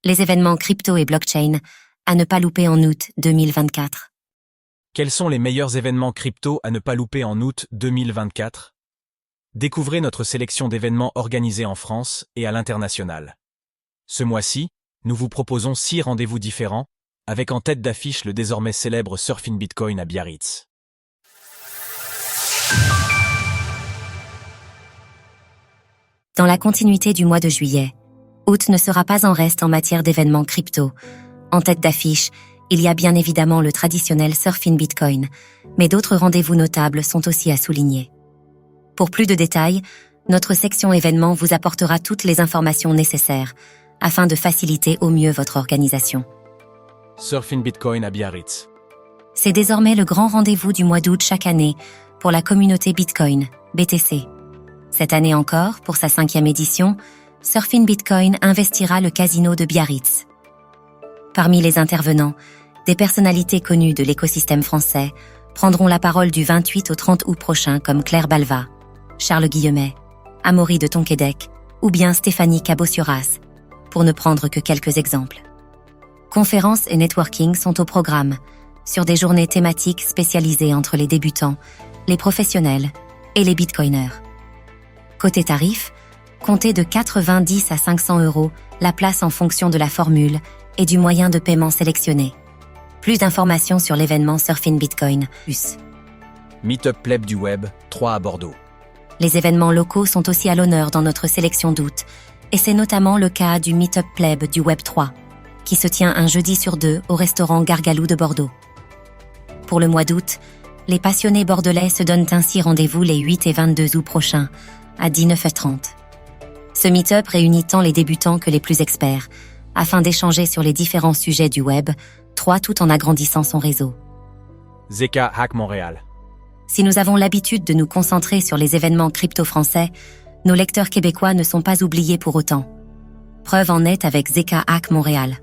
Les événements crypto et blockchain à ne pas louper en août 2024. Quels sont les meilleurs événements crypto à ne pas louper en août 2024? Découvrez notre sélection d'événements organisés en France et à l'international. Ce mois-ci, nous vous proposons 6 rendez-vous différents, avec en tête d'affiche le désormais célèbre Surf in Bitcoin à Biarritz. Dans la continuité du mois de juillet, août ne sera pas en reste en matière d'événements crypto. En tête d'affiche, il y a bien évidemment le traditionnel Surf in Bitcoin, mais d'autres rendez-vous notables sont aussi à souligner. Pour plus de détails, notre section événements vous apportera toutes les informations nécessaires afin de faciliter au mieux votre organisation. Surf in Bitcoin à Biarritz. C'est désormais le grand rendez-vous du mois d'août chaque année pour la communauté Bitcoin, BTC. Cette année encore, pour sa 5e édition, Surf in Bitcoin investira le casino de Biarritz. Parmi les intervenants, des personnalités connues de l'écosystème français prendront la parole du 28 au 30 août prochain comme Claire Balva, Charles Guillemet, Amaury de Tonquédec ou bien Stéphanie Cabot-Suras, pour ne prendre que quelques exemples. Conférences et networking sont au programme, sur des journées thématiques spécialisées entre les débutants, les professionnels et les bitcoiners. Côté tarif, comptez de 90 à 500 € la place en fonction de la formule et du moyen de paiement sélectionné. Plus d'informations sur l'événement Surf in Bitcoin, Meetup Pleb du Web 3 à Bordeaux. Les événements locaux sont aussi à l'honneur dans notre sélection d'août, et c'est notamment le cas du Meetup Pleb du Web 3, qui se tient un jeudi sur 2 au restaurant Gargalou de Bordeaux. Pour le mois d'août, les passionnés bordelais se donnent ainsi rendez-vous les 8 et 22 août prochains, à 19h30. Ce meet-up réunit tant les débutants que les plus experts, afin d'échanger sur les différents sujets du web, 3 tout en agrandissant son réseau. Zeka Hack Montréal. Si nous avons l'habitude de nous concentrer sur les événements crypto-français, nos lecteurs québécois ne sont pas oubliés pour autant. Preuve en est avec Zeka Hack Montréal.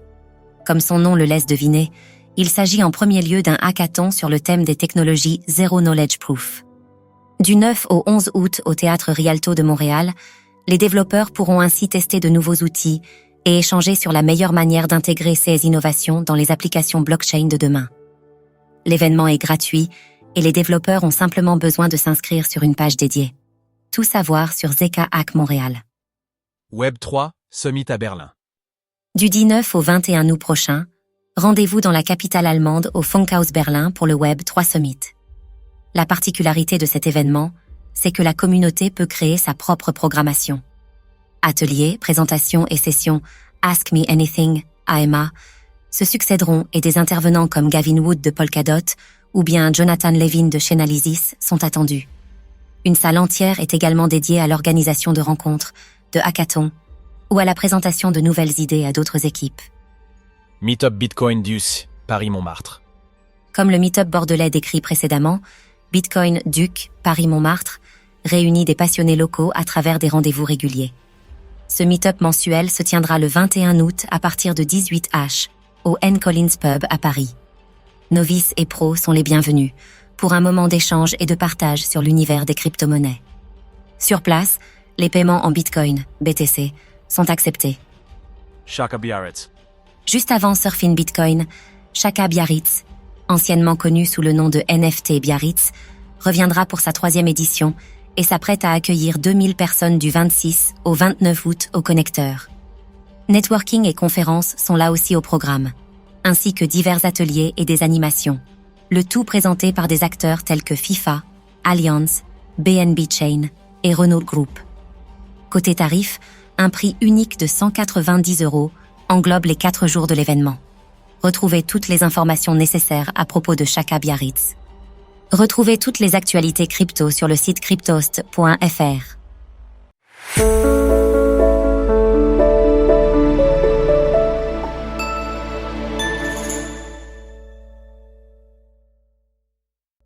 Comme son nom le laisse deviner, il s'agit en premier lieu d'un hackathon sur le thème des technologies Zero Knowledge Proof. Du 9 au 11 août au Théâtre Rialto de Montréal, les développeurs pourront ainsi tester de nouveaux outils et échanger sur la meilleure manière d'intégrer ces innovations dans les applications blockchain de demain. L'événement est gratuit et les développeurs ont simplement besoin de s'inscrire sur une page dédiée. Tout savoir sur Zeka Hack Montréal. Web 3, Summit à Berlin. Du 19 au 21 août prochain, rendez-vous dans la capitale allemande au Funkhaus Berlin pour le Web 3 Summit. La particularité de cet événement, c'est que la communauté peut créer sa propre programmation. Ateliers, présentations et sessions Ask Me Anything, AMA, se succéderont et des intervenants comme Gavin Wood de Polkadot ou bien Jonathan Levin de Chainalysis sont attendus. Une salle entière est également dédiée à l'organisation de rencontres, de hackathons ou à la présentation de nouvelles idées à d'autres équipes. Meetup Bitcoin Duc, Paris-Montmartre. Comme le meetup bordelais décrit précédemment, Bitcoin Duc, Paris-Montmartre, réunit des passionnés locaux à travers des rendez-vous réguliers. Ce meet-up mensuel se tiendra le 21 août à partir de 18h au N. Collins Pub à Paris. Novices et pros sont les bienvenus pour un moment d'échange et de partage sur l'univers des crypto-monnaies. Sur place, les paiements en Bitcoin, BTC, sont acceptés. Shaka Biarritz. Juste avant Surf in Bitcoin, Shaka Biarritz, anciennement connu sous le nom de NFT Biarritz, reviendra pour sa 3e édition et s'apprête à accueillir 2000 personnes du 26 au 29 août au Connecteur. Networking et conférences sont là aussi au programme, ainsi que divers ateliers et des animations, le tout présenté par des acteurs tels que FIFA, Allianz, BNB Chain et Renault Group. Côté tarif, un prix unique de 190 € englobe les 4 jours de l'événement. Retrouvez toutes les informations nécessaires à propos de Shaka Biarritz. Retrouvez toutes les actualités crypto sur le site cryptost.fr.